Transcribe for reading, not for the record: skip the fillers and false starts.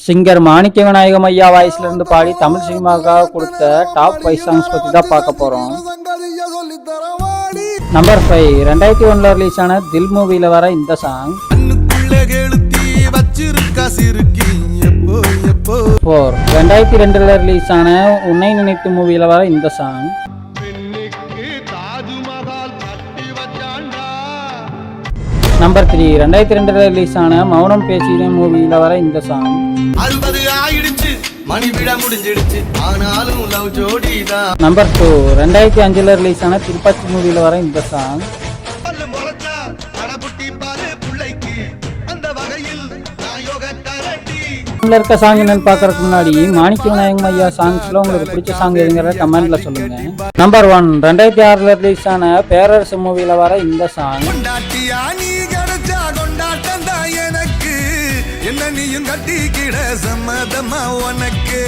Singer மாணிக்க விநாயகம் ஐயா வாய்ஸ்ல இருந்து பாடி தமிழ் சினிமாவுக்காக கொடுத்த டாப் 5 சாங்ஸ் பத்தி தான் பார்க்க போறோம். நம்பர் 5 2001 ரிலீஸ் ஆன தில் மூவில வர இந்த சாங். 4 2002 ரிலீஸ் ஆன உன்னை நினைத்து மூவில வர இந்த சாங். நம்பர் 3 2002 ரிலீஸ் ஆன மௌனம் பேசினேன் மூவில வர இந்த சாங். 60 ஆயிடுச்சு மணி விட முடிஞ்சிடுச்சு ஆனாலும் லவ் ஜோடி தான். நம்பர் 2 2005 ரிலீஸ் ஆன திருப்பச்சி மூவில வர இந்த சாங். இருக்க சாங் என்னன்னு பாக்குறதுக்கு முன்னாடி மாணிக்க விநாயகம் ஐயா சாங்ஸ்ல உங்களுக்கு பிடிச்ச சாங் எதுங்கிறத கமெண்ட்ல சொல்லுங்க. நம்பர் 1 2006 ரிலீஸ் ஆன பேரரசு மூவில வர இந்த சாங். என்ன நீயும் கட்டிக்கிட சம்மதமா உனக்கு.